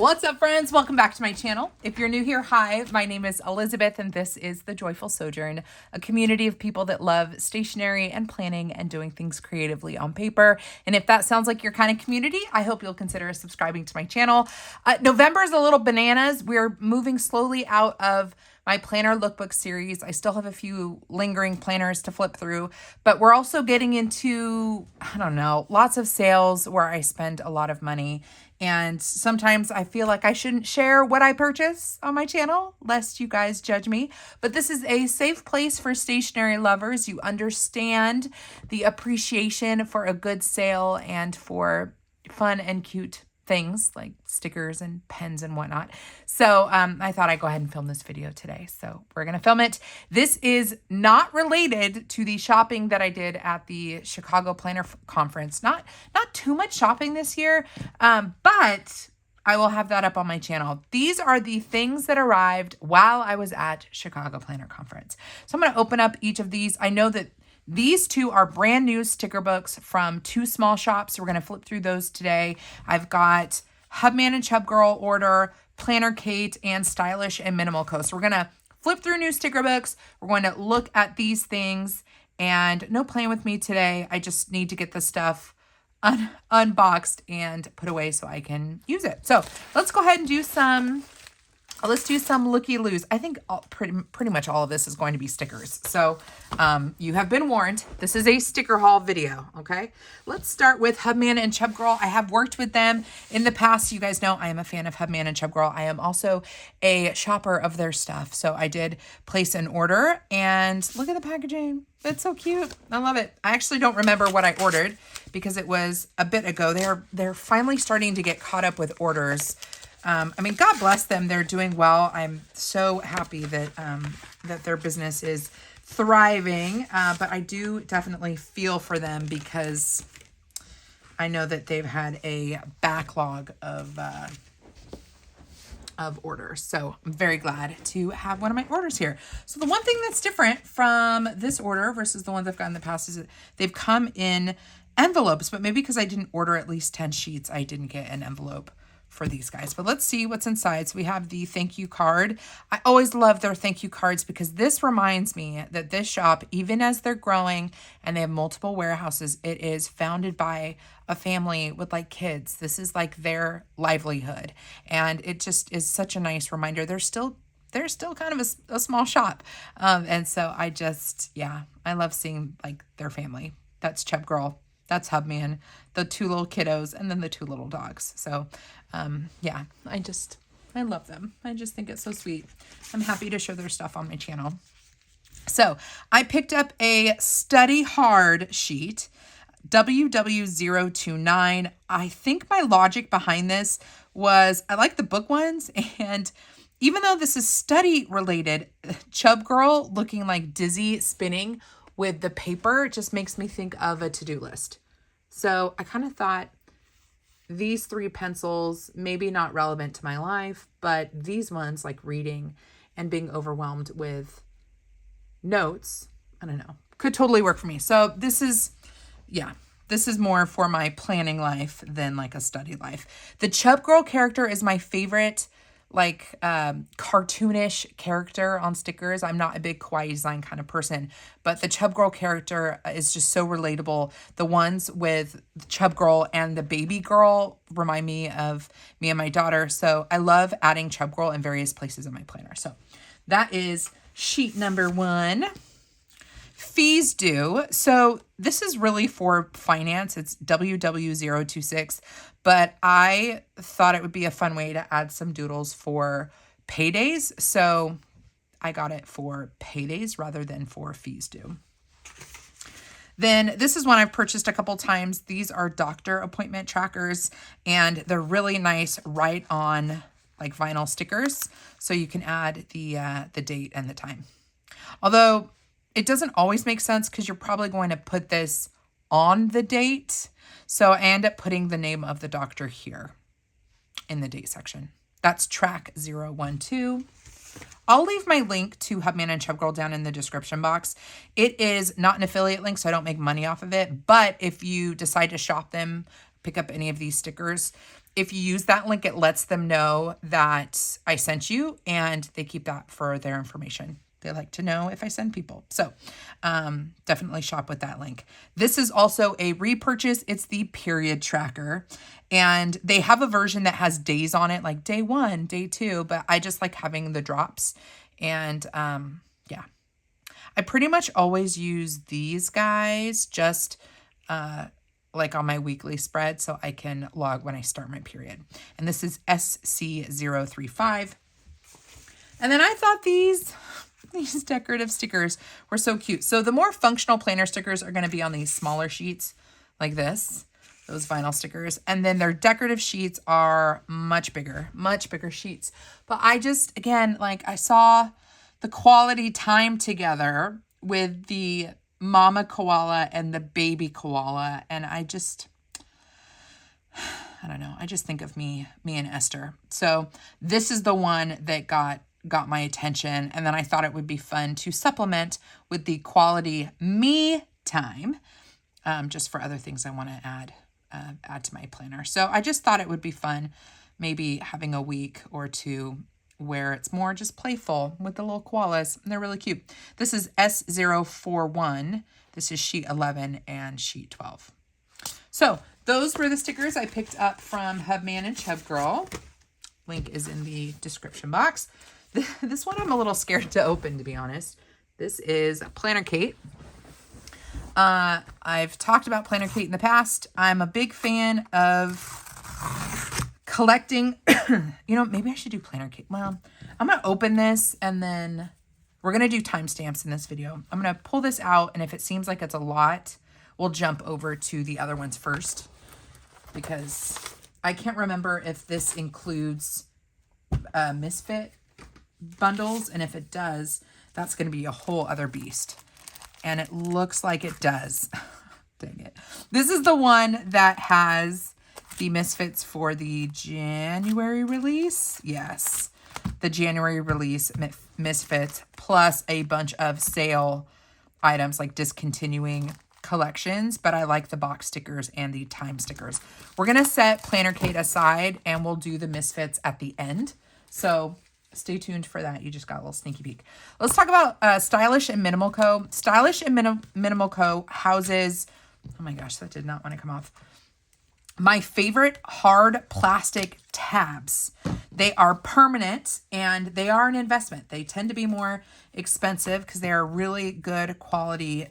What's up, friends? Welcome back to my channel. If you're new here, hi, my name is Elizabeth and this is The Joyful Sojourn, a community of people that love stationery and planning and doing things creatively on paper. And if that sounds like your kind of community, I hope you'll consider subscribing to my channel. November is a little bananas. We're moving slowly out of my planner lookbook series. I still have a few lingering planners to flip through, but we're also getting into, I don't know, lots of sales where I spend a lot of money. And sometimes I feel like I shouldn't share what I purchase on my channel, lest you guys judge me. But this is a safe place for stationery lovers. You understand the appreciation for a good sale and for fun and cute things like stickers and pens and whatnot. So I thought I'd go ahead and film this video today. So we're going to film it. This is not related to the shopping that I did at the Chicago Planner Conference. Not too much shopping this year, but I will have that up on my channel. These are the things that arrived while I was at Chicago Planner Conference. So I'm going to open up each of these. I know that these two are brand new sticker books from two small shops. We're going to flip through those today. I've got Hubman and Chubgirl order, PlannerKate, and Stylish and Minimal Co. So we're going to flip through new sticker books. We're going to look at these things, and no playing with me today. I just need to get the stuff unboxed and put away so I can use it. So let's go ahead and do some... Let's do some looky-loos. I think pretty much all of this is going to be stickers. So you have been warned. This is a sticker haul video, okay? Let's start with Hubman and Chubgirl. I have worked with them in the past. You guys know I am a fan of Hubman and Chubgirl. I am also a shopper of their stuff. So I did place an order, and look at the packaging. It's so cute. I love it. I actually don't remember what I ordered because it was a bit ago. They're finally starting to get caught up with orders. I mean, God bless them. They're doing well. I'm so happy that that their business is thriving. But I do definitely feel for them because I know that they've had a backlog of orders. So I'm very glad to have one of my orders here. So the one thing that's different from this order versus the ones I've gotten in the past is that they've come in envelopes, but maybe because I didn't order at least 10 sheets, I didn't get an envelope for these guys. But let's see what's inside. So we have the thank you card. I always love their thank you cards because this reminds me that this shop, even as they're growing and they have multiple warehouses, it is founded by a family with like kids. This is like their livelihood. And it just is such a nice reminder. They're still kind of a small shop. And so I just, yeah, I love seeing like their family. That's Chubgirl. That's Hubman, the two little kiddos, and then the two little dogs. So, yeah, I love them. I just think it's so sweet. I'm happy to show their stuff on my channel. So I picked up a study hard sheet, WW029. I think my logic behind this was I like the book ones, and even though this is study related, Chubgirl looking like dizzy spinning with the paper just makes me think of a to-do list. So I kind of thought these three pencils, maybe not relevant to my life, but these ones like reading and being overwhelmed with notes, I don't know, could totally work for me. So this is more for my planning life than like a study life. The Chubgirl character is my favorite like cartoonish character on stickers. I'm not a big kawaii design kind of person, but the Chubgirl character is just so relatable. The ones with Chubgirl and the baby girl remind me of me and my daughter. So I love adding Chubgirl in various places in my planner. So that is sheet number 1. Fees due. So this is really for finance. It's WW026, but I thought it would be a fun way to add some doodles for paydays. So I got it for paydays rather than for fees due. Then this is one I've purchased a couple times. These are doctor appointment trackers, and they're really nice right on like vinyl stickers. So you can add the date and the time. Although it doesn't always make sense because you're probably going to put this on the date. So I end up putting the name of the doctor here in the date section. That's track 012. I'll leave my link to Hubman and Chubgirl down in the description box. It is not an affiliate link, so I don't make money off of it. But if you decide to shop them, pick up any of these stickers, if you use that link, it lets them know that I sent you, and they keep that for their information. They like to know if I send people. So definitely shop with that link. This is also a repurchase. It's the period tracker. And they have a version that has days on it, like day 1, day 2. But I just like having the drops. And yeah, I pretty much always use these guys just like on my weekly spread so I can log when I start my period. And this is SC035. And then I thought these decorative stickers were so cute. So the more functional planner stickers are going to be on these smaller sheets like this, those vinyl stickers. And then their decorative sheets are much bigger sheets. But I just, again, like I saw the quality time together with the mama koala and the baby koala. And I don't know. I just think of me and Esther. So this is the one that got my attention. And then I thought it would be fun to supplement with the quality me time, just for other things I want to add to my planner. So I just thought it would be fun, maybe having a week or two where it's more just playful with the little koalas. And they're really cute. This is S041. This is sheet 11 and sheet 12. So those were the stickers I picked up from Hubman and Chubgirl. Link is in the description box. This one I'm a little scared to open, to be honest. This is PlannerKate. I've talked about PlannerKate in the past. I'm a big fan of collecting. You know, maybe I should do PlannerKate. Well, I'm going to open this and then we're going to do timestamps in this video. I'm going to pull this out, and if it seems like it's a lot, we'll jump over to the other ones first, because I can't remember if this includes Misfit bundles, and if it does, that's going to be a whole other beast. And it looks like it does. Dang it. This is the one that has the Misfits for the January release. Yes, the January release Misfits, plus a bunch of sale items like discontinuing collections, but I like the box stickers and the time stickers. We're going to set PlannerKate aside and we'll do the Misfits at the end. So stay tuned for that. You just got a little sneaky peek. Let's talk about Stylish and Minimal Co. Stylish and Minimal Co. houses, oh my gosh, that did not want to come off, my favorite hard plastic tabs. They are permanent and they are an investment. They tend to be more expensive because they are really good quality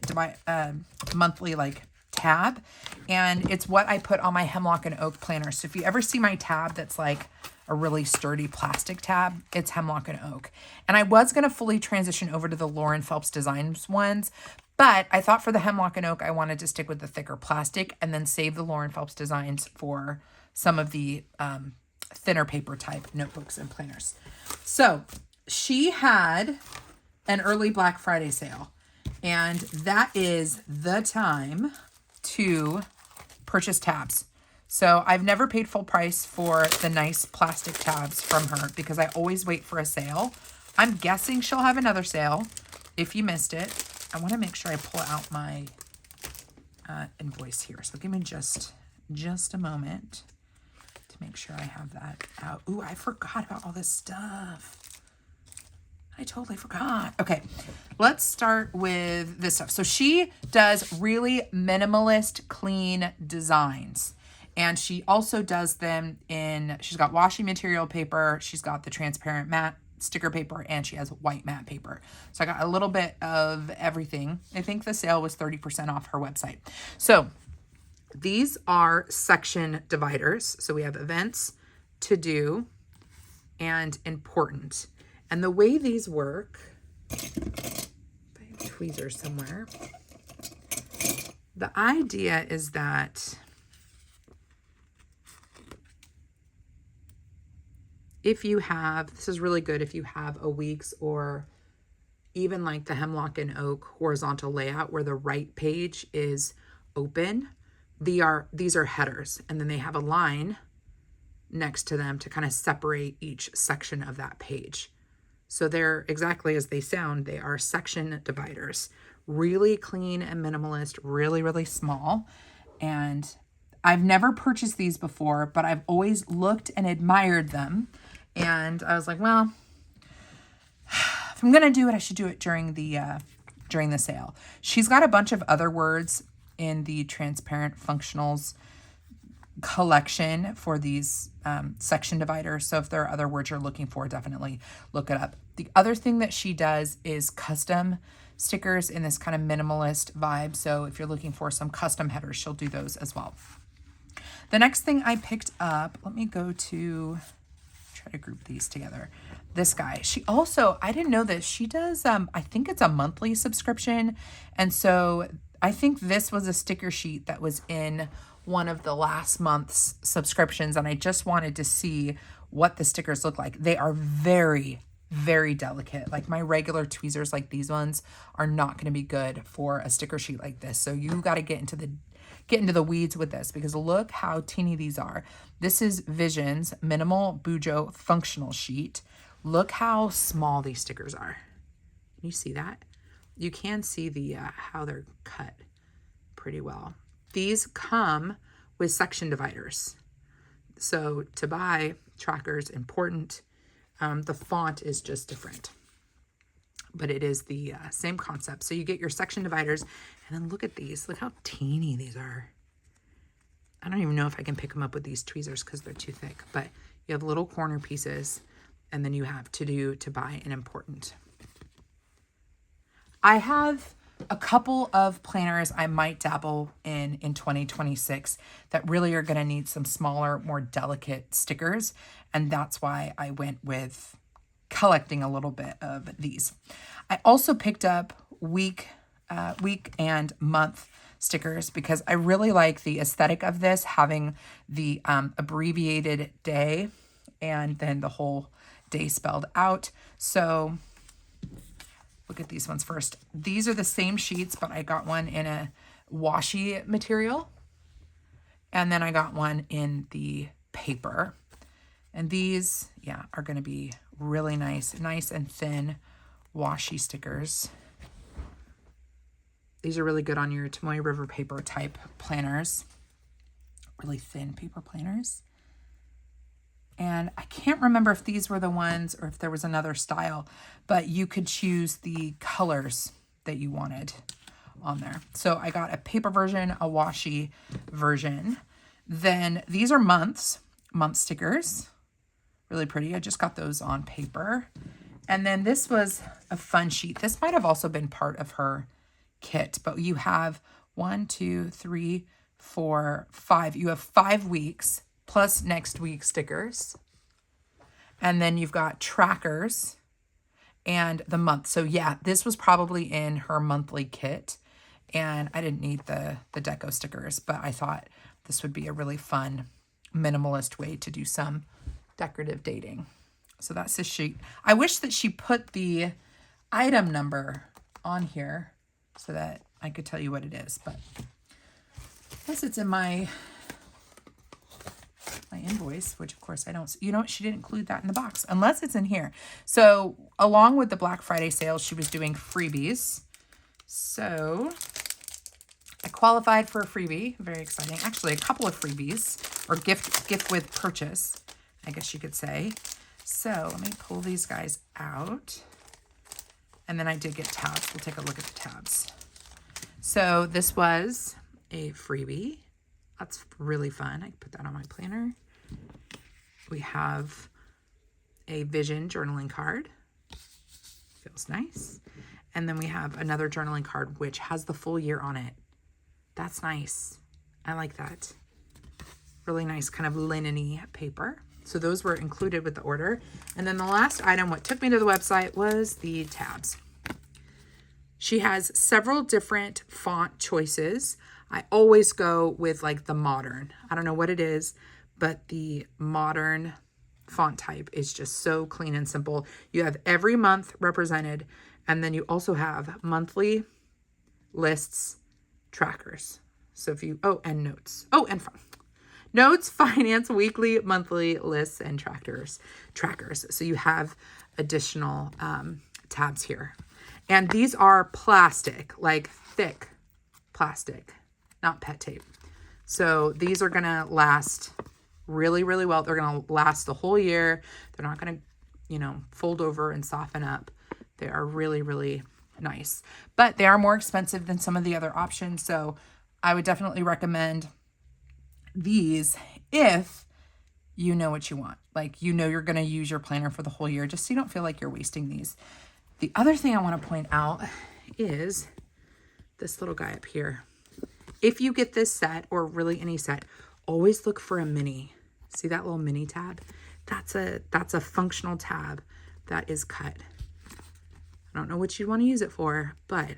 monthly like tab. And it's what I put on my Hemlock and Oak planner. So if you ever see my tab that's like a really sturdy plastic tab, it's Hemlock and Oak. And I was going to fully transition over to the Lauren Phelps Designs ones, but I thought for the Hemlock and Oak, I wanted to stick with the thicker plastic and then save the Lauren Phelps Designs for some of the thinner paper type notebooks and planners. So she had an early Black Friday sale, and that is the time to purchase tabs. So I've never paid full price for the nice plastic tabs from her because I always wait for a sale. I'm guessing she'll have another sale. If you missed it, I want to make sure I pull out my invoice here. So give me just a moment to make sure I have that out. Ooh, I forgot about all this stuff. I totally forgot. Okay, let's start with this stuff. So she does really minimalist, clean designs. And she also does them in, she's got washi material paper, she's got the transparent matte sticker paper, and she has white matte paper. So I got a little bit of everything. I think the sale was 30% off her website. So these are section dividers. So we have events, to do, and important. And the way these work, if I have tweezers somewhere, the idea is that if you have, this is really good if you have a week's or even like the Hemlock and Oak horizontal layout where the right page is open. These are headers, and then they have a line next to them to kind of separate each section of that page. So they're exactly as they sound. They are section dividers, really clean and minimalist, really, really small. And I've never purchased these before, but I've always looked and admired them. And I was like, well, if I'm going to do it, I should do it during the sale. She's got a bunch of other words in the Transparent Functionals collection for these section dividers. So if there are other words you're looking for, definitely look it up. The other thing that she does is custom stickers in this kind of minimalist vibe. So if you're looking for some custom headers, she'll do those as well. The next thing I picked up, let me go to try to group these together. This guy, she also, I didn't know this, she does, I think it's a monthly subscription. And so I think this was a sticker sheet that was in one of the last month's subscriptions. And I just wanted to see what the stickers look like. They are very, very delicate. Like my regular tweezers, like these ones, are not going to be good for a sticker sheet like this. So you got to get into the weeds with this, because look how teeny these are. This is Vision's Minimal Bujo Functional Sheet. Look how small these stickers are. Can you see that? You can see the how they're cut pretty well. These come with section dividers. So to buy, trackers important. The font is just different, but it is the same concept. So you get your section dividers, and then look at these. Look how teeny these are. I don't even know if I can pick them up with these tweezers because they're too thick, but you have little corner pieces, and then you have to buy, and important. I have a couple of planners I might dabble in 2026 that really are going to need some smaller, more delicate stickers. And that's why I went with collecting a little bit of these. I also picked up week and month stickers because I really like the aesthetic of this, having the abbreviated day and then the whole day spelled out. So look at these ones first. These are the same sheets, but I got one in a washi material. And then I got one in the paper. And these, yeah, are going to be really nice and thin washi stickers. These are really good on your Tomoe River paper type planners. Really thin paper planners. And I can't remember if these were the ones or if there was another style, but you could choose the colors that you wanted on there. So I got a paper version, a washi version. Then these are month stickers. Really pretty. I just got those on paper. And then this was a fun sheet. This might have also been part of her kit, but you have 1, 2, 3, 4, 5. You have 5 weeks plus next week stickers. And then you've got trackers and the month. So yeah, this was probably in her monthly kit. And I didn't need the deco stickers, but I thought this would be a really fun minimalist way to do some decorative dating. So that's this sheet. I wish that she put the item number on here so that I could tell you what it is, but unless it's in my invoice, which of course I don't, you know, she didn't include that in the box unless it's in here. So along with the Black Friday sales, she was doing freebies. So I qualified for a freebie. Very exciting. Actually, a couple of freebies, or gift with purchase, I guess you could say. So let me pull these guys out. And then I did get tabs. We'll take a look at the tabs. So this was a freebie. That's really fun. I can put that on my planner. We have a Vision journaling card. Feels nice. And then we have another journaling card, which has the full year on it. That's nice. I like that. Really nice kind of linen-y paper. So those were included with the order. And then the last item, what took me to the website, was the tabs. She has several different font choices. I always go with like the modern. I don't know what it is, but the modern font type is just so clean and simple. You have every month represented, and then you also have monthly lists, trackers. So if you, and notes. And notes, finance, weekly, monthly lists, and trackers. So you have additional tabs here. And these are plastic, like thick plastic, not pet tape. So these are going to last really, really well. They're going to last the whole year. They're not going to, you know, fold over and soften up. They are really, really nice, but they are more expensive than some of the other options. So I would definitely recommend these if you know what you want. Like, you know, you're going to use your planner for the whole year, just so you don't feel like you're wasting these. The other thing I want to point out is this little guy up here. If you get this set, or really any set, always look for a mini. See that little mini tab? That's a functional tab that is cut. I don't know what you want to use it for, but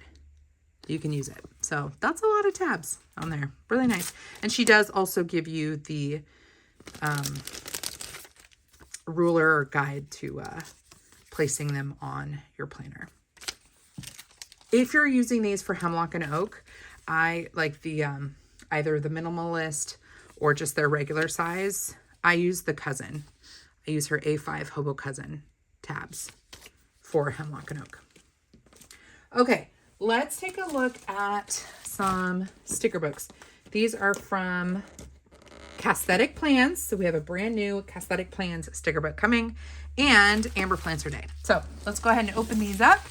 you can use it. So that's a lot of tabs on there. Really nice. And she does also give you the ruler or guide to placing them on your planner. If you're using these for hemlock and oak, I like the either the minimalist or just their regular size. I use the cousin. I use her A5 Hobo Cousin tabs for hemlock and oak. Okay, let's take a look at some sticker books. These are from Cassthetic Plans. So we have a brand new Cassthetic Plans sticker book coming, and Amber Plans Her Day. So let's go ahead and open these up,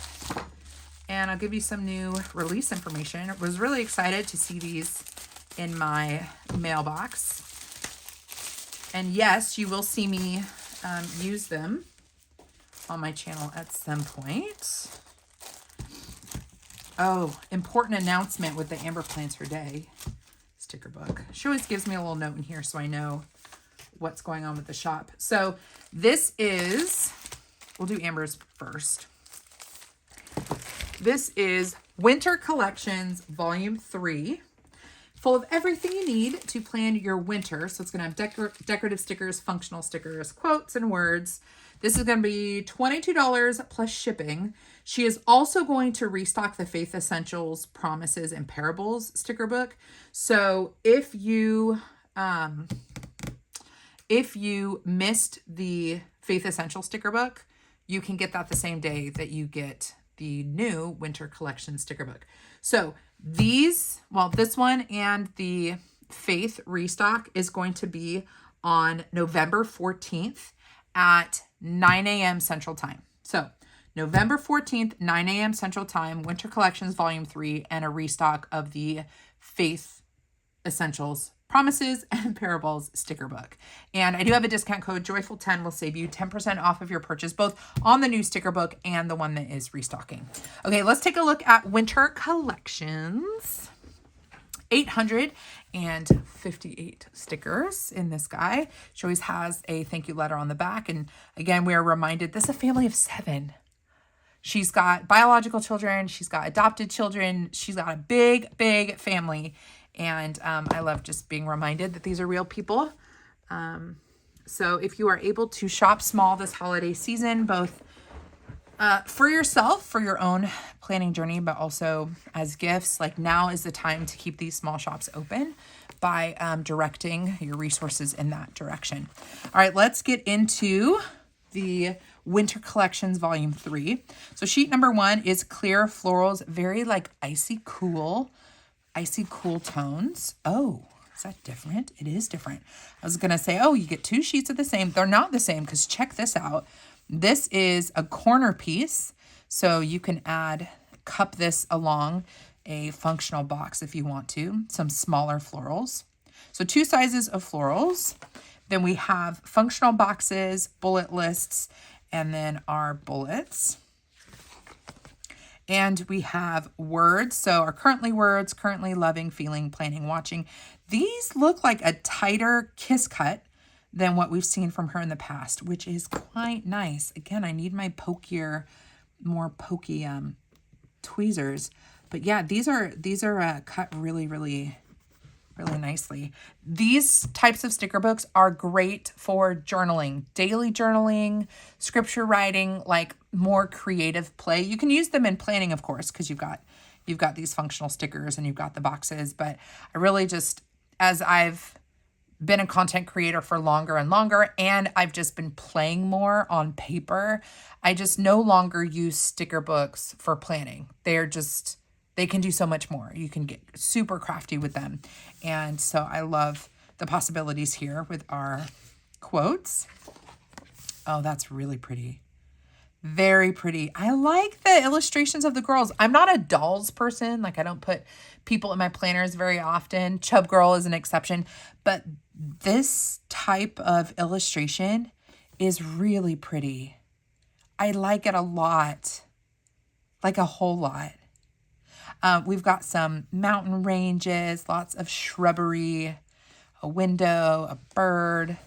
and I'll give you some new release information. I was really excited to see these in my mailbox. And yes, you will see me use them on my channel at some point. Oh, important announcement with the Amber Plans Her Day sticker book. She always gives me a little note in here so I know what's going on with the shop. So this is, we'll do Amber's first. This is Winter Collections Volume 3, full of everything you need to plan your winter. So it's going to have decorative stickers, functional stickers, quotes, and words. This is going to be $22 plus shipping. She is also going to restock the Faith Essentials, Promises, and Parables sticker book. So if you missed the Faith Essentials sticker book, you can get that the same day that you get the new Winter Collection sticker book. So these, well, this one and the Faith restock is going to be on November 14th at 9 a.m. Central Time. So November 14th, 9 a.m. Central Time, Winter Collections Volume 3, and a restock of the Faith Essentials, Promises, and Parables sticker book. And I do have a discount code. Joyful10 will save you 10% off of your purchase, both on the new sticker book and the one that is restocking. Okay, let's take a look at Winter Collections. 858 stickers in this guy. She always has a thank you letter on the back. And again, we are reminded this is a family of 7. She's got biological children. She's got adopted children. She's got a big, big family. And I love just being reminded that these are real people. So if you are able to shop small this holiday season, both for yourself, for your own planning journey, but also as gifts, like now is the time to keep these small shops open by directing your resources in that direction. All right, let's get into the Winter Collections Volume 3. So sheet number 1 is clear florals, very like icy cool tones. Oh, is that different? It is different. I was going to say, oh, you get 2 sheets of the same. They're not the same because check this out. This is a corner piece, so you can cup this along a functional box if you want to, some smaller florals. So 2 sizes of florals. Then we have functional boxes, bullet lists, and then our bullets. And we have words. So our currently words, currently loving, feeling, planning, watching. These look like a tighter kiss cut than what we've seen from her in the past, which is quite nice. Again, I need my more pokey tweezers. But yeah, these are cut really, really, really nicely. These types of sticker books are great for journaling, daily journaling, scripture writing, like more creative play. You can use them in planning, of course, because you've got these functional stickers and you've got the boxes. But I really just, as I've been a content creator for longer and longer, and I've just been playing more on paper, I just no longer use sticker books for planning. They're just they can do so much more. You can get super crafty with them. And so I love the possibilities here with our quotes. Oh, that's really pretty. Very pretty. I like the illustrations of the girls. I'm not a dolls person. Like I don't put people in my planners very often. Chubgirl is an exception. But this type of illustration is really pretty. I like it a lot. Like a whole lot. We've got some mountain ranges, lots of shrubbery, a window, a bird.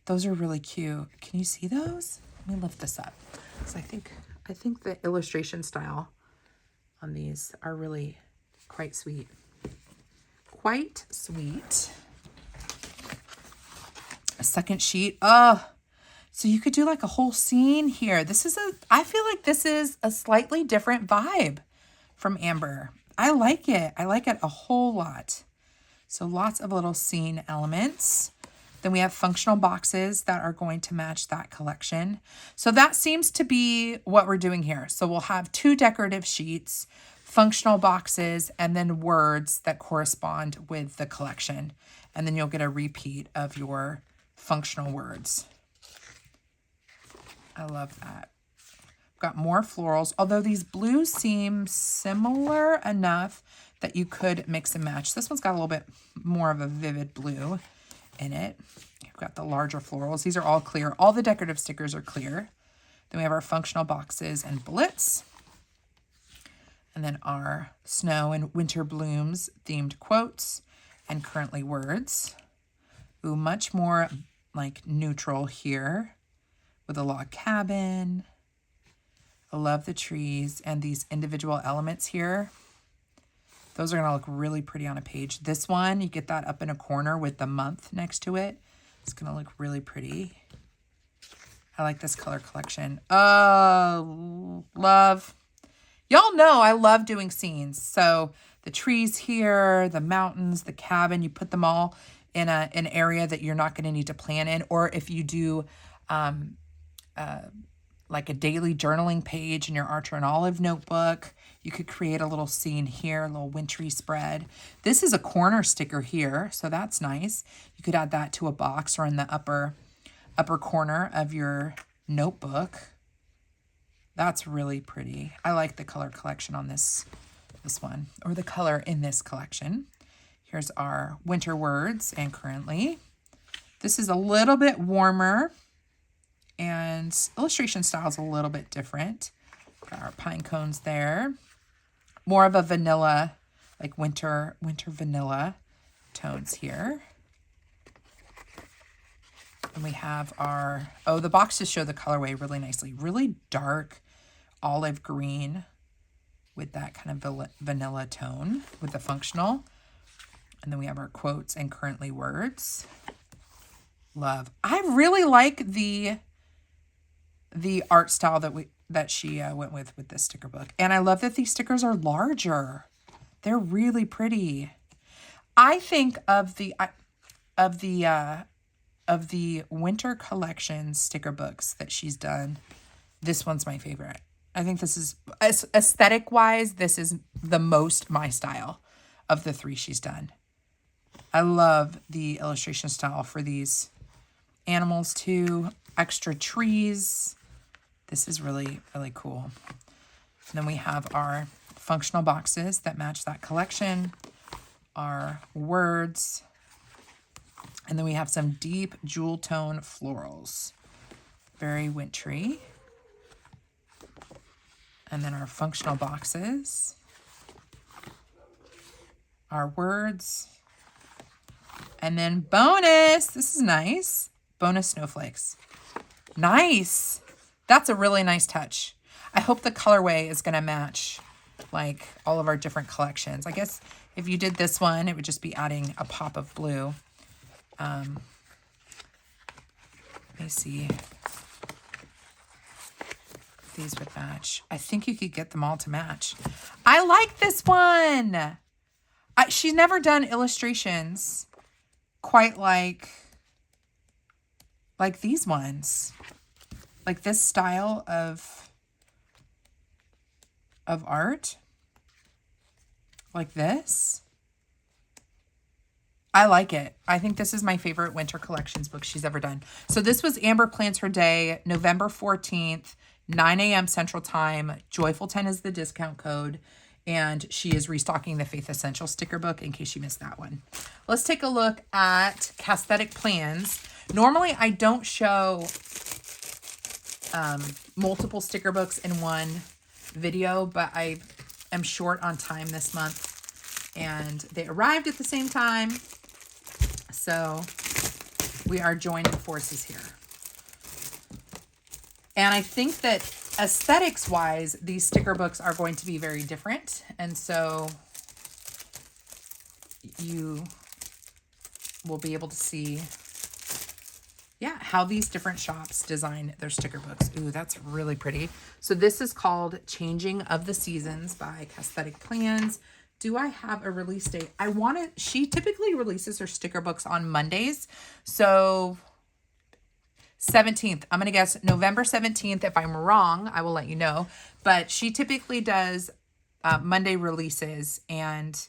Those are really cute. Can you see those? Let me lift this up. So I think the illustration style on these are really quite sweet. Quite sweet. A second sheet. Oh, so you could do like a whole scene here. I feel like this is a slightly different vibe from Amber. I like it. I like it a whole lot. So lots of little scene elements. Then we have functional boxes that are going to match that collection. So that seems to be what we're doing here. So we'll have 2 decorative sheets, functional boxes, and then words that correspond with the collection. And then you'll get a repeat of your functional words. I love that. Got more florals, although these blues seem similar enough that you could mix and match. This one's got a little bit more of a vivid blue in it. You've got the larger florals. These are all clear. All the decorative stickers are clear. Then we have our functional boxes and bullets. And then our snow and winter blooms themed quotes and currently words. Ooh, much more like neutral here with a log cabin. I love the trees and these individual elements here. Those are going to look really pretty on a page. This one, you get that up in a corner with the month next to it. It's going to look really pretty. I like this color collection. Oh, love. Y'all know I love doing scenes. So the trees here, the mountains, the cabin, you put them all in an area that you're not going to need to plan in. Or if you do like a daily journaling page in your Archer and Olive notebook, you could create a little scene here, a little wintry spread. This is a corner sticker here, so that's nice. You could add that to a box or in the upper corner of your notebook. That's really pretty. I like the color collection on this one, or the color in this collection. Here's our winter words and currently. This is a little bit warmer and illustration style is a little bit different. Got our pine cones there. More of a vanilla, like winter vanilla tones here. And we have our, the boxes show the colorway really nicely. Really dark olive green with that kind of vanilla tone with the functional. And then we have our quotes and currently words. Love. I really like the art style that she went with this sticker book. And I love that these stickers are larger. They're really pretty. I think of the winter collection sticker books that she's done, this one's my favorite. I think this is, aesthetic wise, this is the most my style of the 3 she's done. I love the illustration style for these animals too. Extra trees. This is really, really cool. And then we have our functional boxes that match that collection, our words, and then we have some deep jewel tone florals. Very wintry. And then our functional boxes, our words, and then bonus. This is nice. Bonus snowflakes. Nice. That's a really nice touch. I hope the colorway is going to match like all of our different collections. I guess if you did this one, it would just be adding a pop of blue. Let me see. These would match. I think you could get them all to match. I like this one. She's never done illustrations quite like these ones. Like this style of art. like this. I like it. I think this is my favorite winter collections book she's ever done. So this was Amber Plans Her Day, November 14th, 9 a.m. Central Time. Joyful 10 is the discount code. And she is restocking the Faith Essential sticker book in case you missed that one. Let's take a look at Casthetic Plans. Normally, I don't show multiple sticker books in one video, but I am short on time this month. And they arrived at the same time. So we are joining forces here. And I think that aesthetics wise, these sticker books are going to be very different. And so you will be able to see, yeah, how these different shops design their sticker books. Ooh, that's really pretty. So this is called Changing of the Seasons by Casthetic Plans. Do I have a release date? She typically releases her sticker books on Mondays. So 17th, I'm going to guess November 17th. If I'm wrong, I will let you know. But she typically does Monday releases and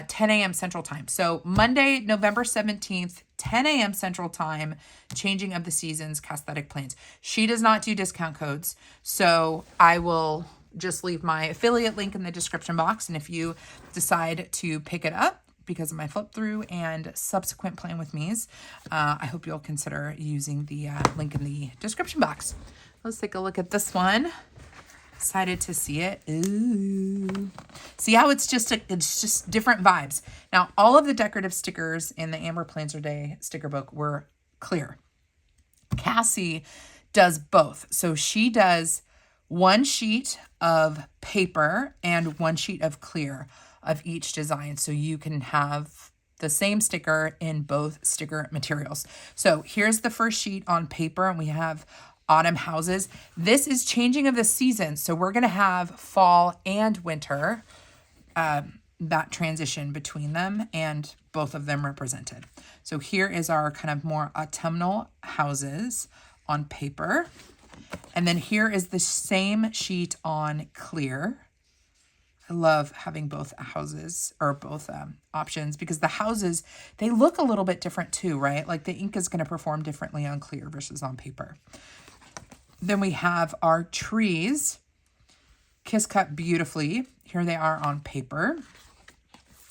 10 a.m. Central Time. So Monday, November 17th, 10 a.m. Central Time, Changing of the Seasons, Casthetic Plans. She does not do discount codes. So I will just leave my affiliate link in the description box. And if you decide to pick it up because of my flip through and subsequent plan with me's, I hope you'll consider using the link in the description box. Let's take a look at this one. Excited to see it. Ooh. See how it's just different vibes. Now, all of the decorative stickers in the Amber Plans Her Day sticker book were clear. Cassie does both. So she does one sheet of paper and one sheet of clear of each design. So you can have the same sticker in both sticker materials. So here's the first sheet on paper, and we have autumn houses. This is Changing of the Seasons. So we're going to have fall and winter, that transition between them, and both of them represented. So here is our kind of more autumnal houses on paper. And then here is the same sheet on clear. I love having both houses or both options because the houses, they look a little bit different too, right? Like the ink is going to perform differently on clear versus on paper. Then we have our trees, kiss cut beautifully. Here they are on paper.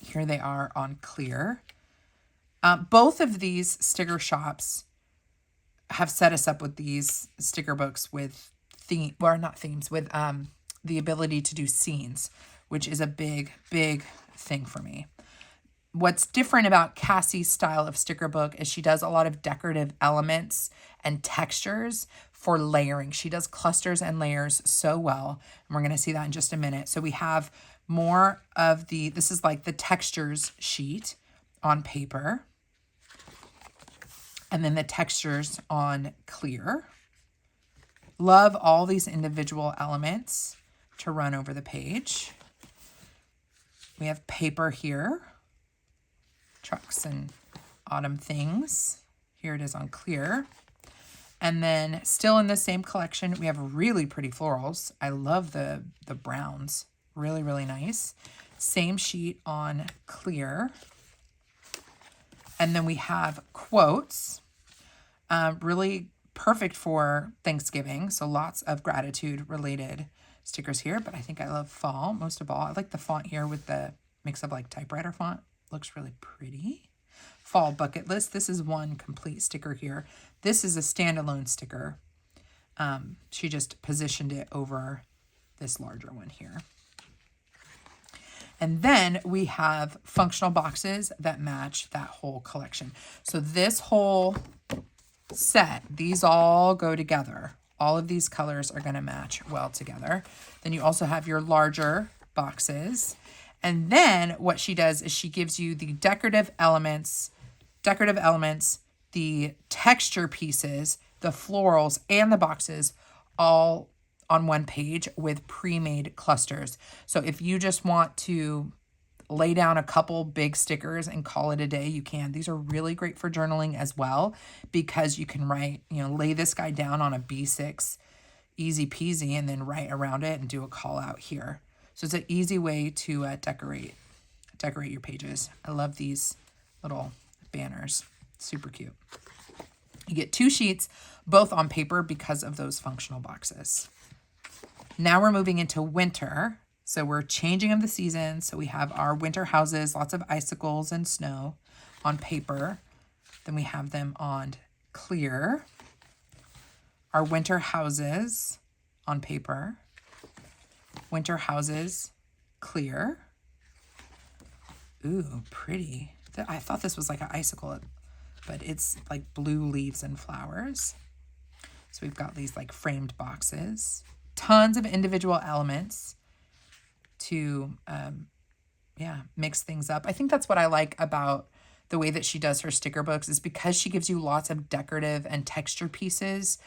Here they are on clear. Both of these sticker shops have set us up with these sticker books with the ability to do scenes, which is a big, big thing for me. What's different about Cassie's style of sticker book is she does a lot of decorative elements and textures for layering. She does clusters and layers so well. And we're going to see that in just a minute. So we have more of this is like the textures sheet on paper. And then the textures on clear. Love all these individual elements to run over the page. We have paper here. Trucks and autumn things. Here it is on clear. And then still in the same collection, we have really pretty florals. I love the browns. Really, really nice. Same sheet on clear. And then we have quotes. Really perfect for Thanksgiving. So lots of gratitude related stickers here. But I think I love fall most of all. I like the font here with the mix of like typewriter font. Looks really pretty. Fall bucket list. This is one complete sticker here. This is a standalone sticker. She just positioned it over this larger one here. And then we have functional boxes that match that whole collection. So this whole set, these all go together. All of these colors are going to match well together. Then you also have your larger boxes. And then what she does is she gives you the decorative elements, the texture pieces, the florals, and the boxes all on one page with pre-made clusters. So if you just want to lay down a couple big stickers and call it a day, you can. These are really great for journaling as well because you can write, lay this guy down on a B6, easy peasy, and then write around it and do a call out here. So it's an easy way to decorate decorate your pages. I love these little banners. Super cute. You get 2 sheets, both on paper because of those functional boxes. Now we're moving into winter. So we're changing of the season. So we have our winter houses, lots of icicles and snow on paper. Then we have them on clear. Our winter houses on paper. Winter houses, clear. Ooh, pretty. I thought this was like an icicle, but it's like blue leaves and flowers. So we've got these like framed boxes. Tons of individual elements to, mix things up. I think that's what I like about the way that she does her sticker books, is because she gives you lots of decorative and texture pieces.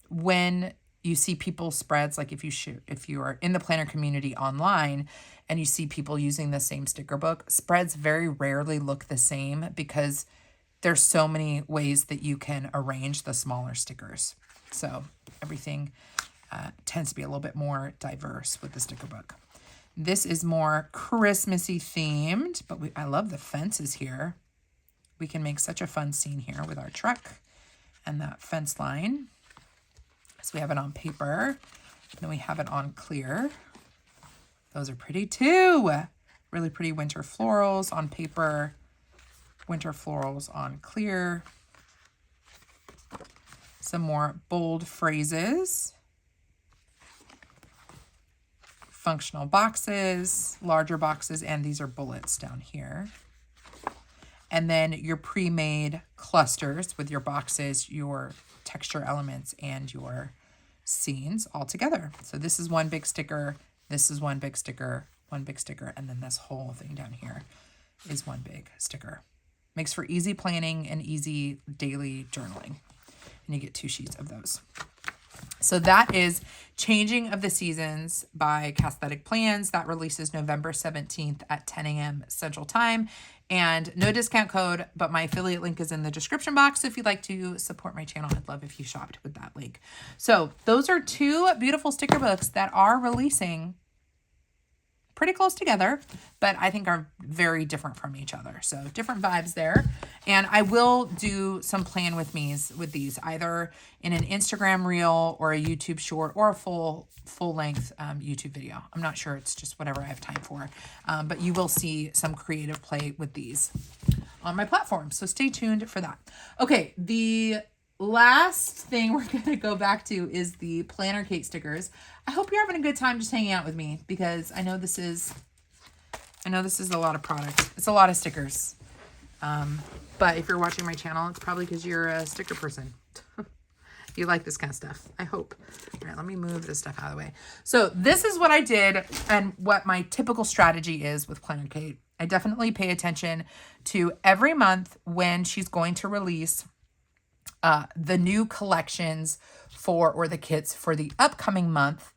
When you see people's spreads, like if you are in the planner community online and you see people using the same sticker book, spreads very rarely look the same because there's so many ways that you can arrange the smaller stickers. So everything tends to be a little bit more diverse with the sticker book. This is more Christmassy themed, but I love the fences here. We can make such a fun scene here with our truck and that fence line. So we have it on paper, then we have it on clear. Those are pretty too. Really pretty winter florals on paper, winter florals on clear. Some more bold phrases. Functional boxes, larger boxes, and these are bullets down here. And then your pre-made clusters with your boxes, your texture elements, and your scenes all together. So this is one big sticker, this is one big sticker, and then this whole thing down here is one big sticker. Makes for easy planning and easy daily journaling. And you get 2 sheets of those. So that is Changing of the Seasons by Cassthetic Plans. That releases November 17th at 10 a.m. Central Time. And no discount code, but my affiliate link is in the description box. So if you'd like to support my channel, I'd love if you shopped with that link. So those are 2 beautiful sticker books that are releasing pretty close together, but I think are very different from each other. So different vibes there. And I will do some plan with me's with these, either in an Instagram reel or a YouTube short or a full length YouTube video. I'm not sure. It's just whatever I have time for. But you will see some creative play with these on my platform. So stay tuned for that. Okay. The last thing we're going to go back to is the PlannerKate stickers. I hope you're having a good time just hanging out with me, because I know this is a lot of product. It's a lot of stickers. But if you're watching my channel, it's probably because you're a sticker person. You like this kind of stuff, I hope. All right, let me move this stuff out of the way. So this is what I did and what my typical strategy is with PlannerKate. I definitely pay attention to every month when she's going to release the new collections or the kits for the upcoming month.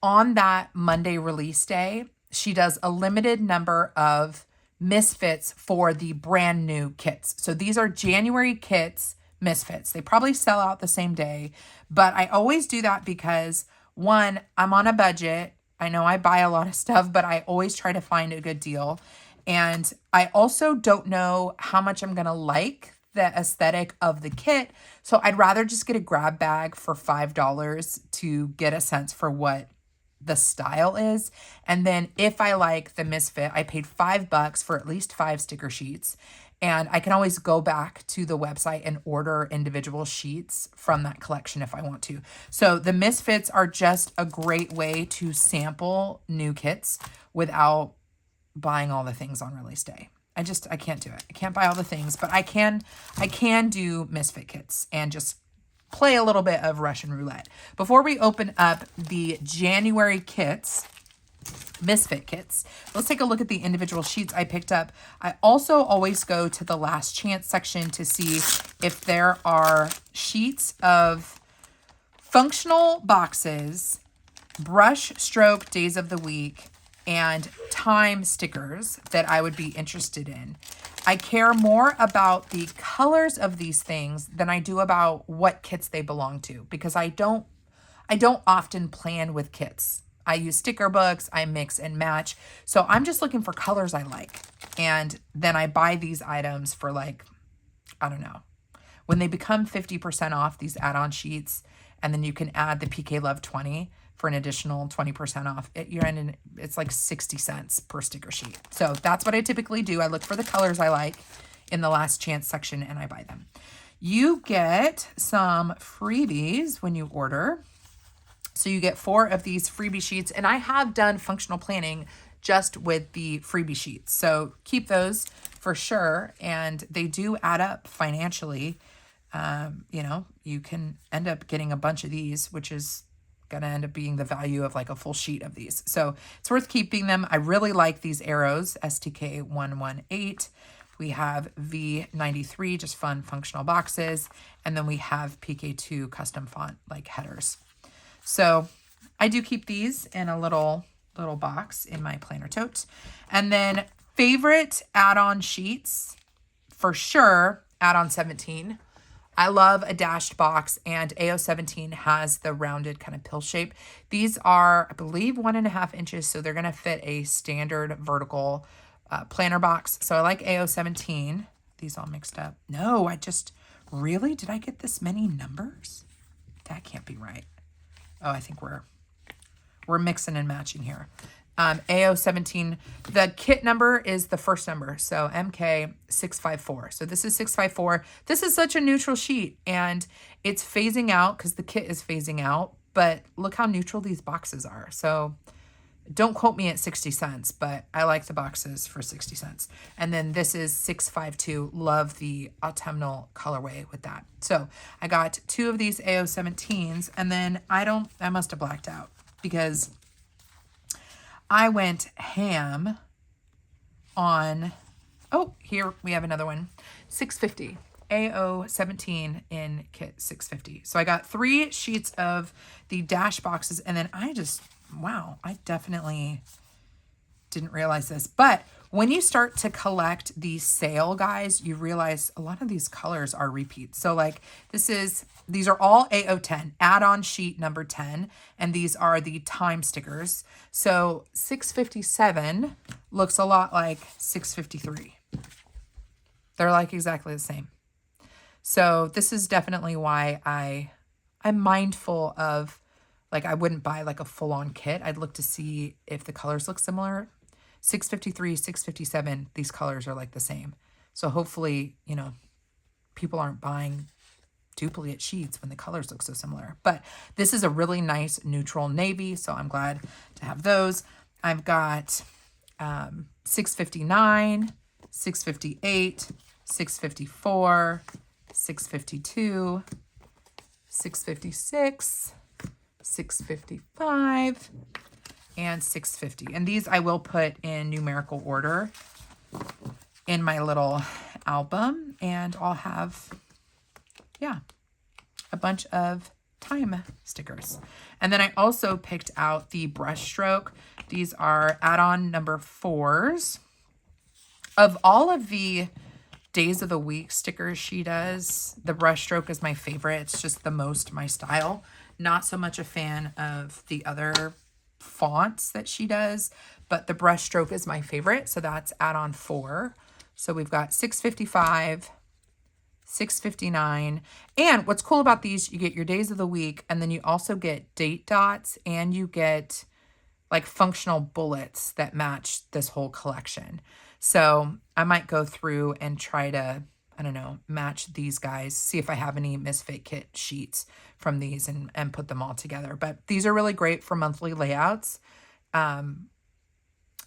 On that Monday release day, she does a limited number of misfits for the brand new kits. So these are January kits, misfits. They probably sell out the same day, but I always do that because, one, I'm on a budget. I know I buy a lot of stuff, but I always try to find a good deal. And I also don't know how much I'm going to like the aesthetic of the kit. So I'd rather just get a grab bag for $5 to get a sense for what the style is. And then if I like the misfit, I paid $5 for at least 5 sticker sheets. And I can always go back to the website and order individual sheets from that collection if I want to. So the misfits are just a great way to sample new kits without buying all the things on release day. I can't do it. I can't buy all the things, but I can do misfit kits and just play a little bit of Russian roulette. Before we open up the January kits, misfit kits, let's take a look at the individual sheets I picked up. I also always go to the last chance section to see if there are sheets of functional boxes, brush stroke days of the week, and time stickers that I would be interested in. I care more about the colors of these things than I do about what kits they belong to, because I don't often plan with kits. I use sticker books, I mix and match. So I'm just looking for colors I like. And then I buy these items for like, I don't know, when they become 50% off, these add-on sheets, and then you can add the PK Love 20 for an additional 20% off. It's like 60 cents per sticker sheet. So that's what I typically do. I look for the colors I like in the last chance section and I buy them. You get some freebies when you order. So you get 4 of these freebie sheets, and I have done functional planning just with the freebie sheets. So keep those for sure. And they do add up financially. You know, you can end up getting a bunch of these, which is going to end up being the value of like a full sheet of these. So it's worth keeping them. I really like these arrows, STK 118. We have V93, just fun functional boxes. And then we have PK2 custom font like headers. So I do keep these in a little box in my planner tote. And then favorite add-on sheets, for sure, add-on 17. I love a dashed box, and AO17 has the rounded kind of pill shape. These are, I believe, 1.5 inches, so they're going to fit a standard vertical planner box. So I like AO17. These all mixed up. No, really? Did I get this many numbers? That can't be right. Oh, I think we're mixing and matching here. AO17, the kit number is the first number, so MK654. So this is 654. This is such a neutral sheet, and it's phasing out because the kit is phasing out, but look how neutral these boxes are. So don't quote me at 60 cents, but I like the boxes for 60 cents. And then this is 652. Love the autumnal colorway with that. So I got 2 of these AO17s, and then I must have blacked out because I went ham on, oh, here we have another one, 650, AO17 in kit 650. So I got 3 sheets of the dash boxes, and then wow, I definitely didn't realize this. But when you start to collect these sale guys, you realize a lot of these colors are repeats. So like these are all AO10, add-on sheet number 10, and these are the time stickers. So 657 looks a lot like 653. They're like exactly the same. So this is definitely why I'm mindful of, like, I wouldn't buy like a full-on kit. I'd look to see if the colors look similar. 653, 657, these colors are like the same. So hopefully, you know, people aren't buying duplicate sheets when the colors look so similar. But this is a really nice neutral navy, so I'm glad to have those. I've got 659, 658, 654, 652, 656, 655, and 650. And these I will put in numerical order in my little album, and I'll have, yeah, a bunch of time stickers. And then I also picked out the brushstroke. These are add-on number 4s. Of all of the days of the week stickers she does, the brushstroke is my favorite. It's just the most my style. Not so much a fan of the other fonts that she does, but the brushstroke is my favorite. So that's add-on 4. So we've got 655, 659. And what's cool about these, you get your days of the week, and then you also get date dots, and you get like functional bullets that match this whole collection. So I might go through and try to, I don't know, match these guys, see if I have any Misfit Kit sheets from these and put them all together. But these are really great for monthly layouts. And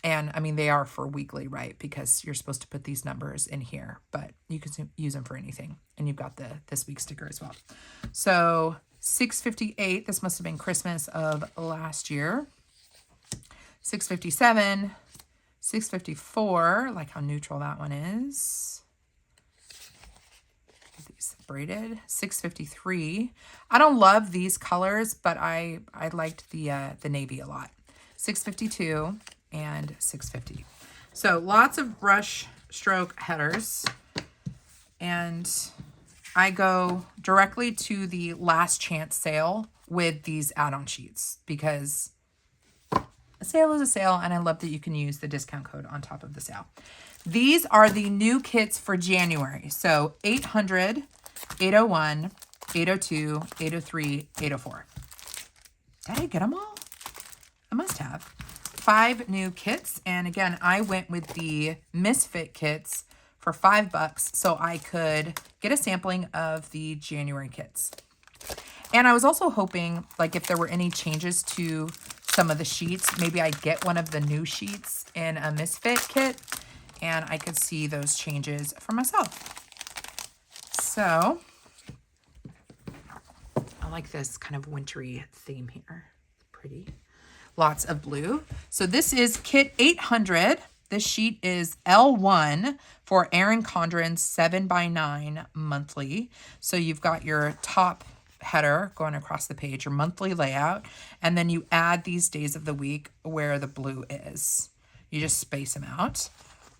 I mean, they are for weekly, right? Because you're supposed to put these numbers in here, but you can use them for anything. And you've got the this week sticker as well. So 658, this must have been Christmas of last year. 657, 654, like how neutral that one is. These braided. 653. I don't love these colors, but I liked the navy a lot. 652 and 650. So lots of brush stroke headers, and I go directly to the last chance sale with these add-on sheets because a sale is a sale, and I love that you can use the discount code on top of the sale. These are the new kits for January. So 800, 801, 802, 803, 804. Did I get them all? I must have. 5 new kits. And again, I went with the Misfit kits for $5 so I could get a sampling of the January kits. And I was also hoping, like, if there were any changes to some of the sheets, maybe I'd get one of the new sheets in a Misfit kit and I could see those changes for myself. So I like this kind of wintry theme here. It's pretty. Lots of blue. So this is kit 800. This sheet is L1 for Erin Condren's 7x9 monthly. So you've got your top header going across the page, your monthly layout, and then you add these days of the week where the blue is. You just space them out.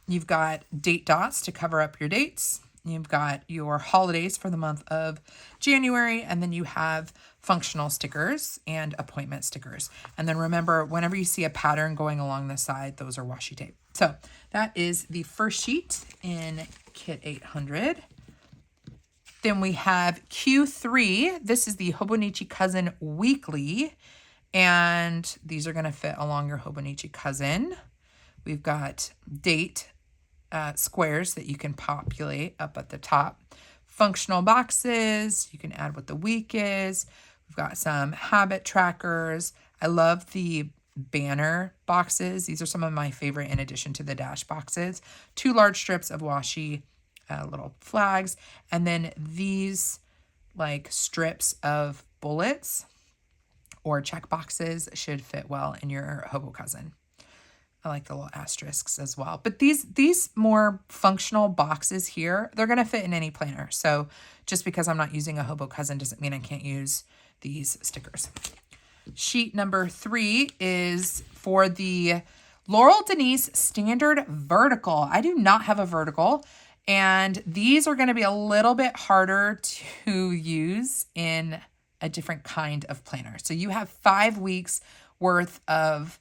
You've got date dots to cover up your dates. You've got your holidays for the month of January, and then you have functional stickers and appointment stickers. And then remember, whenever you see a pattern going along the side, those are washi tape. So that is the first sheet in kit 800. Then we have Q3. This is the Hobonichi Cousin Weekly, and these are going to fit along your Hobonichi Cousin. We've got date squares that you can populate up at the top. Functional boxes, you can add what the week is. We've got some habit trackers. I love the banner boxes. These are some of my favorite in addition to the dash boxes. 2 large strips of washi, little flags, and then these like strips of bullets or check boxes should fit well in your Hobo Cousin. I like the little asterisks as well. But these more functional boxes here, they're going to fit in any planner. So just because I'm not using a Hobo Cousin doesn't mean I can't use these stickers. Sheet number 3 is for the Laurel Denise Standard Vertical. I do not have a vertical, and these are going to be a little bit harder to use in a different kind of planner. So you have 5 weeks worth of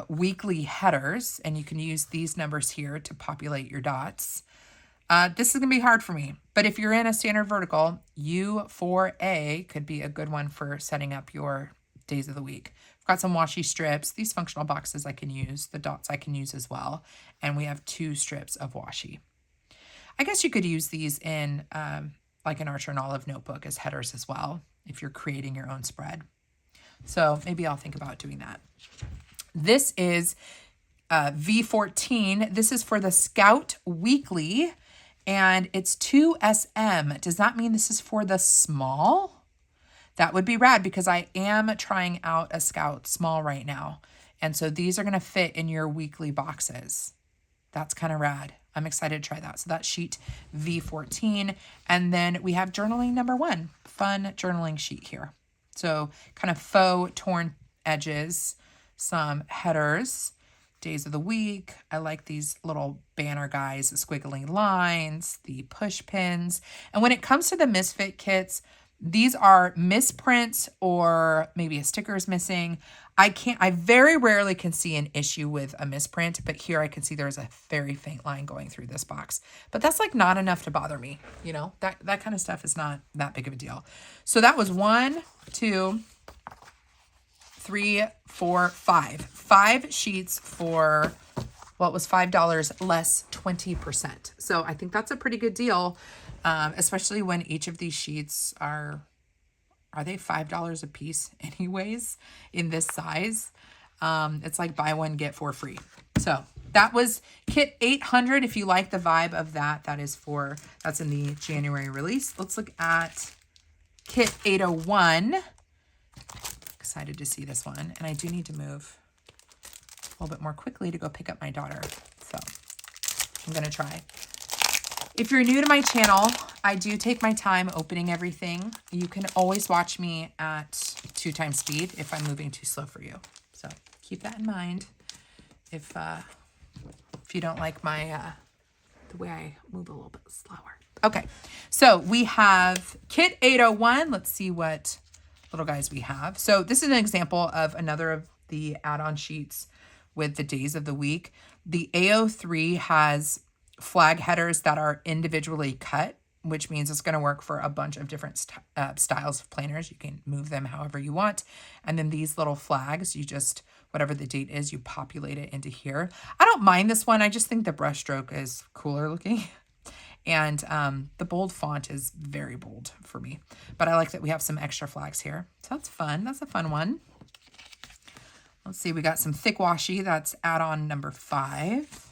weekly headers, and you can use these numbers here to populate your dots. This is going to be hard for me, but if you're in a standard vertical, U4A could be a good one for setting up your days of the week. I've got some washi strips. These functional boxes I can use. The dots I can use as well. And we have 2 strips of washi. I guess you could use these in like an Archer and Olive notebook as headers as well if you're creating your own spread. So maybe I'll think about doing that. This is V14. This is for the Scout Weekly, and it's 2SM. Does that mean this is for the small? That would be rad because I am trying out a Scout small right now. And so these are going to fit in your weekly boxes. That's kind of rad. I'm excited to try that. So that's sheet V14. And then we have journaling number 1, fun journaling sheet here. So kind of faux torn edges, some headers, days of the week. I like these little banner guys, the squiggly lines, the push pins. And when it comes to the Misfit kits, these are misprints or maybe a sticker is missing. I very rarely can see an issue with a misprint, but here I can see there's a very faint line going through this box. But that's like not enough to bother me. You know, that kind of stuff is not that big of a deal. So that was 1, 2, 3, 4, 5. 5 sheets for what was $5 less 20%. So I think that's a pretty good deal, especially when each of these sheets are they $5 a piece anyways in this size? It's like buy one, get 4 free. So that was kit 800. If you like the vibe of that, that's in the January release. Let's look at kit 801. Excited to see this one. And I do need to move a little bit more quickly to go pick up my daughter. So I'm going to try. If you're new to my channel, I do take my time opening everything. You can always watch me at 2x speed if I'm moving too slow for you. So keep that in mind if you don't like my the way I move a little bit slower. Okay, so we have kit 801. Let's see what little guys we have. So this is an example of another of the add-on sheets with the days of the week. The AO3 has flag headers that are individually cut, which means it's going to work for a bunch of different styles of planners. You can move them however you want. And then these little flags, you just, whatever the date is, you populate it into here. I don't mind this one. I just think the brushstroke is cooler looking. And the bold font is very bold for me. But I like that we have some extra flags here. So that's fun. That's a fun one. Let's see. We got some thick washi. That's add-on number 5.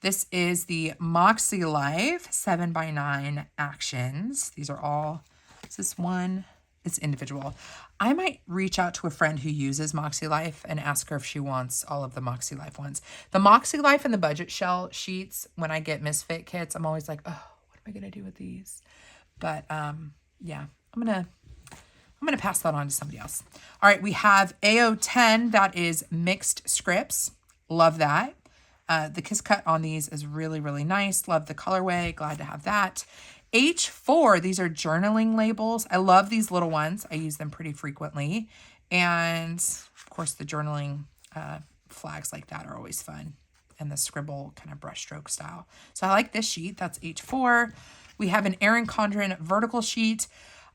This is the Moxie Life 7x9 actions. These are all, is this one? It's individual. I might reach out to a friend who uses Moxie Life and ask her if she wants all of the Moxie Life ones. The Moxie Life and the budget shell sheets, when I get misfit kits, I'm always like, oh, what am I going to do with these? But yeah, I'm going to pass that on to somebody else. All right, we have AO10, that is mixed scripts. Love that. The kiss cut on these is really, really nice. Love the colorway. Glad to have that. H4, these are journaling labels. I love these little ones. I use them pretty frequently. And of course, the journaling flags like that are always fun. And the scribble kind of brushstroke style. So I like this sheet. That's H4. We have an Erin Condren vertical sheet.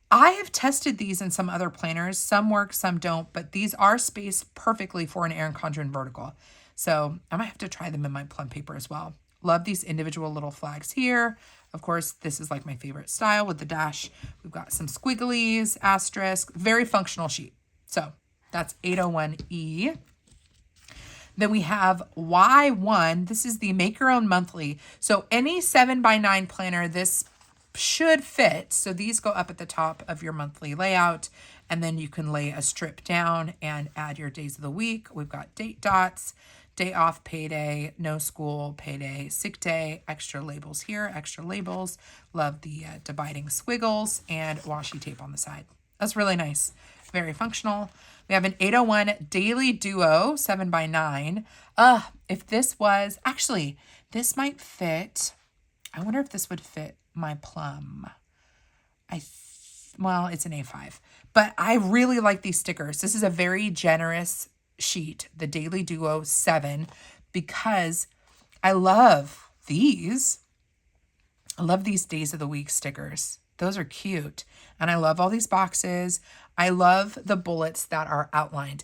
I have tested these in some other planners. Some work, some don't. But these are spaced perfectly for an Erin Condren vertical. So I might have to try them in my plum paper as well. Love these individual little flags here. Of course, this is like my favorite style with the dash. We've got some squigglies, asterisk, very functional sheet. So that's 801E. Then we have Y1. This is the Make Your Own Monthly. So any 7x9 planner, this should fit. So these go up at the top of your monthly layout, and then you can lay a strip down and add your days of the week. We've got date dots, day off, payday, no school, payday, sick day, extra labels here, extra labels. Love the dividing squiggles and washi tape on the side. That's really nice. Very functional. We have an 801 Daily Duo 7x9. If this was, actually, this might fit. I wonder if this would fit my plum. Well, it's an A5, but I really like these stickers. This is a very generous sheet, the Daily Duo 7, because I love these. I love these days of the week stickers. Those are cute. And I love all these boxes. I love the bullets that are outlined.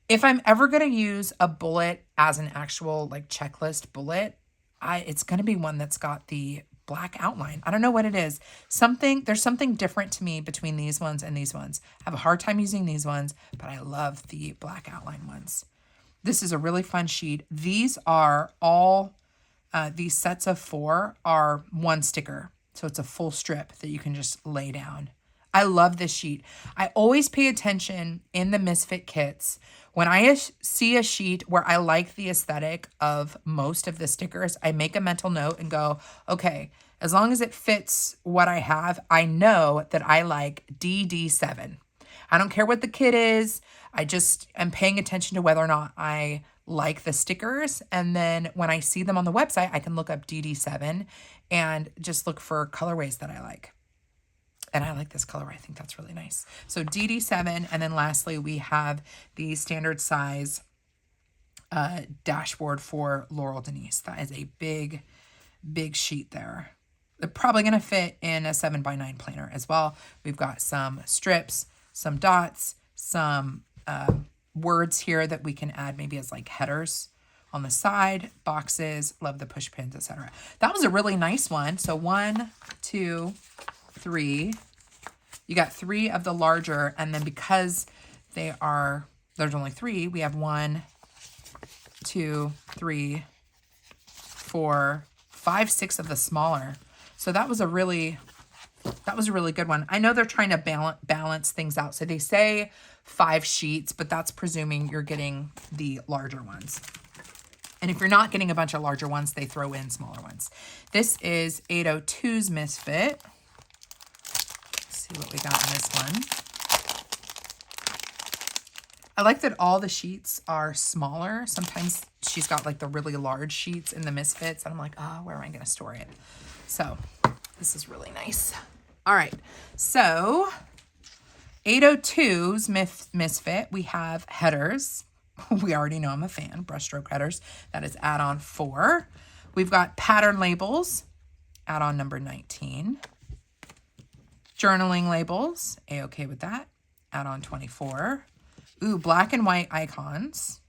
If I'm ever going to use a bullet as an actual like checklist bullet, it's going to be one that's got the black outline. I don't know what it is. There's something different to me between these ones and these ones. I have a hard time using these ones, but I love the black outline ones. This is a really fun sheet. These are all, these sets of 4 are one sticker. So it's a full strip that you can just lay down. I love this sheet. I always pay attention in the Misfit kits. When I see a sheet where I like the aesthetic of most of the stickers, I make a mental note and go, okay, as long as it fits what I have, I know that I like DD7. I don't care what the kit is. I just am paying attention to whether or not I like the stickers. And then when I see them on the website, I can look up DD7 and just look for colorways that I like. And I like this color. I think that's really nice. So DD7. And then lastly, we have the standard size dashboard for Laurel Denise. That is a big, big sheet there. They're probably going to fit in a 7x9 planner as well. We've got some strips, some dots, some words here that we can add maybe as like headers on the side, boxes, love the push pins, etc. That was a really nice one. So 1, 2, 3. You got 3 of the larger, and then because there's only 3, we have 1, 2, 3, 4, 5, 6 of the smaller. So that was a really good one. I know they're trying to balance things out. So they say 5 sheets, but that's presuming you're getting the larger ones. And if you're not getting a bunch of larger ones, they throw in smaller ones. This is 802's Misfit. Let's see what we got in this one. I like that all the sheets are smaller. Sometimes she's got like the really large sheets in the Misfits, and I'm like, oh, where am I going to store it? So this is really nice. All right, so 802's Misfit, we have headers. We already know I'm a fan. Brushstroke headers. That is add-on 4. We've got pattern labels, add-on number 19. Journaling labels, A-okay with that. Add-on 24. Ooh, black and white icons.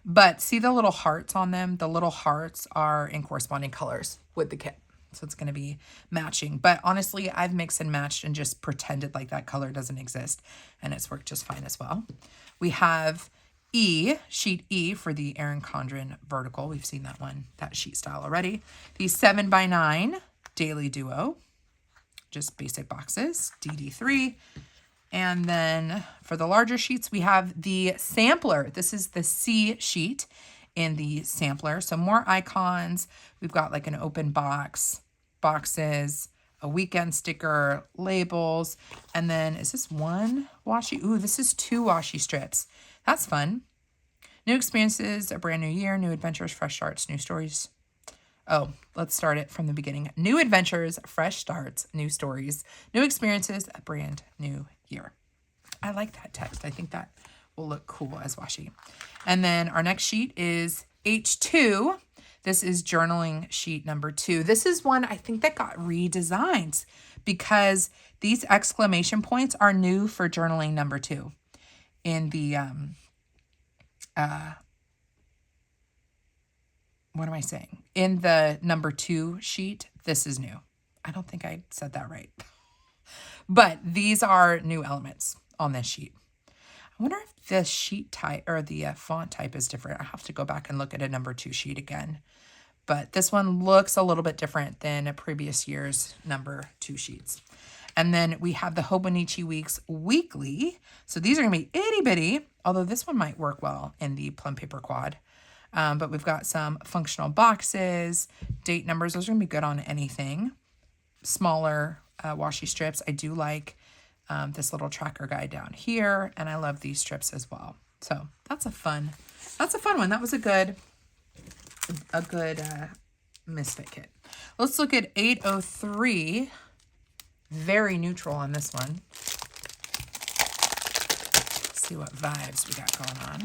But see the little hearts on them? The little hearts are in corresponding colors with the kit. So it's going to be matching. But honestly, I've mixed and matched and just pretended like that color doesn't exist. And it's worked just fine as well. We have E, sheet E for the Erin Condren vertical. We've seen that one, that sheet style already. The 7x9 Daily Duo. Just basic boxes, DD3. And then for the larger sheets, we have the sampler. This is the C sheet in the sampler. So more icons. We've got like an open box, boxes, a weekend sticker, labels. And then is this one washi? Ooh, this is 2 washi strips. That's fun. New experiences, a brand new year, new adventures, fresh starts, new stories. Oh, let's start it from the beginning. New adventures, fresh starts, new stories, new experiences, a brand new year. I like that text. I think that will look cool as washi. And then our next sheet is H2. This is journaling sheet number 2. This is one I think that got redesigned because these exclamation points are new for journaling number 2 in the, what am I saying? In the number 2 sheet, this is new. I don't think I said that right. But these are new elements on this sheet. I wonder if the sheet type or the font type is different. I have to go back and look at a number 2 sheet again. But this one looks a little bit different than a previous year's number 2 sheets. And then we have the Hobonichi Weeks weekly. So these are going to be itty bitty, although this one might work well in the plum paper quad. But we've got some functional boxes, date numbers. Those are going to be good on anything. Smaller washi strips. I do like this little tracker guide down here, and I love these strips as well. So that's a fun one. That was a good misfit kit. Let's look at 803. Very neutral on this one. Let's see what vibes we got going on.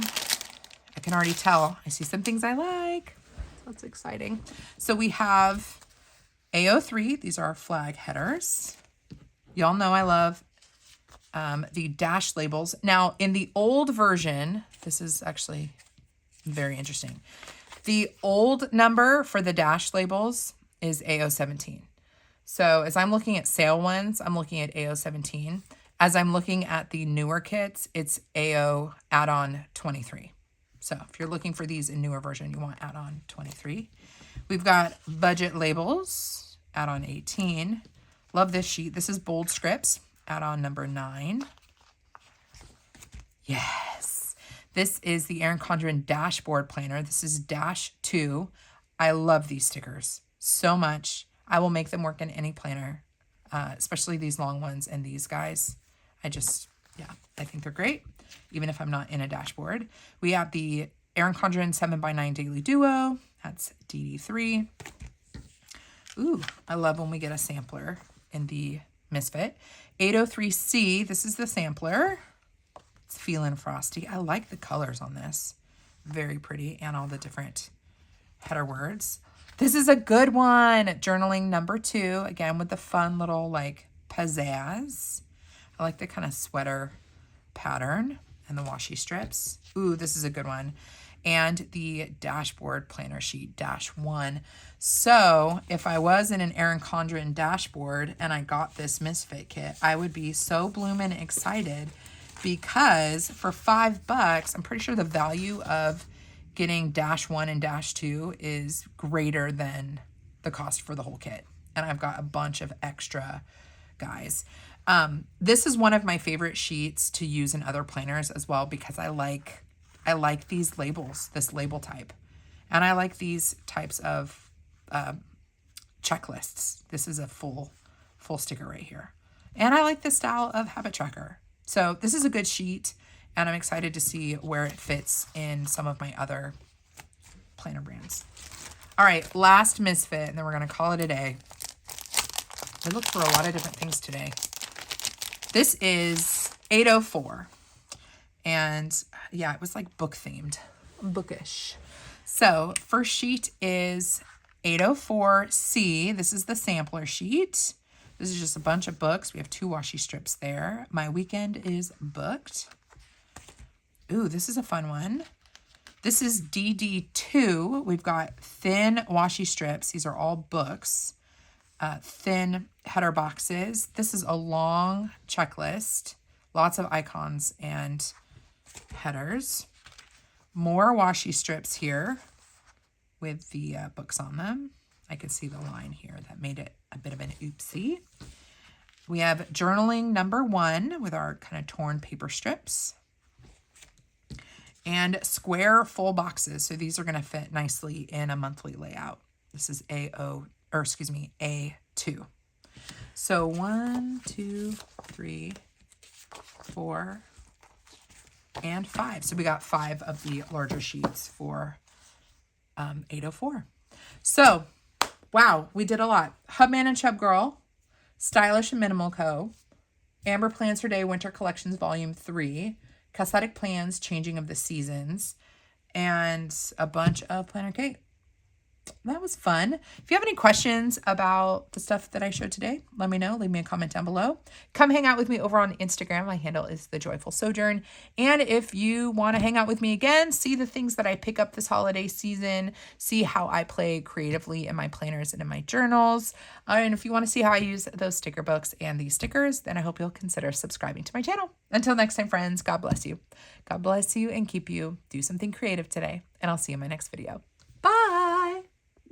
I can already tell. I see some things I like. So that's exciting. So we have A03. These are our flag headers. Y'all know I love the dash labels. Now, in the old version, this is actually very interesting. The old number for the dash labels is A017. So as I'm looking at sale ones, I'm looking at A017. As I'm looking at the newer kits, it's AO add-on 23. So if you're looking for these in newer version, you want add-on 23. We've got budget labels, add-on 18. Love this sheet. This is bold scripts, add-on number 9. Yes. This is the Erin Condren dashboard planner. This is dash 2. I love these stickers so much. I will make them work in any planner, especially these long ones and these guys. I think they're great, even if I'm not in a dashboard. We have the Erin Condren 7x9 Daily Duo. That's DD3. Ooh, I love when we get a sampler in the Misfit. 803C, this is the sampler. It's feeling frosty. I like the colors on this. Very pretty, and all the different header words. This is a good one. Journaling number 2, again with the fun little like pizzazz. I like the kind of sweater pattern and the washi strips. Ooh, this is a good one. And the dashboard planner sheet, dash 1. So if I was in an Erin Condren dashboard and I got this Misfit kit, I would be so bloomin' excited because for $5, I'm pretty sure the value of getting dash 1 and dash 2 is greater than the cost for the whole kit. And I've got a bunch of extra guys. This is one of my favorite sheets to use in other planners as well because I like these labels, this label type. And I like these types of checklists. This is a full sticker right here. And I like the style of habit tracker. So this is a good sheet, and I'm excited to see where it fits in some of my other planner brands. All right, last Misfit, and then we're going to call it a day. I looked for a lot of different things today. This is 804. And yeah, it was like book themed, bookish. So first sheet is 804C. This is the sampler sheet. This is just a bunch of books. We have 2 washi strips there. My weekend is booked. Ooh, this is a fun one. This is DD2. We've got thin washi strips. These are all books. Thin header boxes. This is a long checklist. Lots of icons and headers. More washi strips here with the books on them. I could see the line here that made it a bit of an oopsie. We have journaling number 1 with our kind of torn paper strips. And square full boxes. So these are going to fit nicely in a monthly layout. This is A2. So 1, 2, 3, 4, and 5. So we got 5 of the larger sheets for 804. So, wow, we did a lot. Hubman and Chubgirl, Stylish and Minimal Co., Amber Plans Her Day Winter Collections Volume 3, Cassthetic Plans Changing of the Seasons, and a bunch of PlannerKate. That was fun. If you have any questions about the stuff that I showed today, let me know. Leave me a comment down below. Come hang out with me over on Instagram. My handle is The Joyful Sojourn. And if you want to hang out with me again, see the things that I pick up this holiday season, see how I play creatively in my planners and in my journals. And if you want to see how I use those sticker books and these stickers, then I hope you'll consider subscribing to my channel. Until next time, friends, God bless you. God bless you and keep you. Do something creative today, and I'll see you in my next video.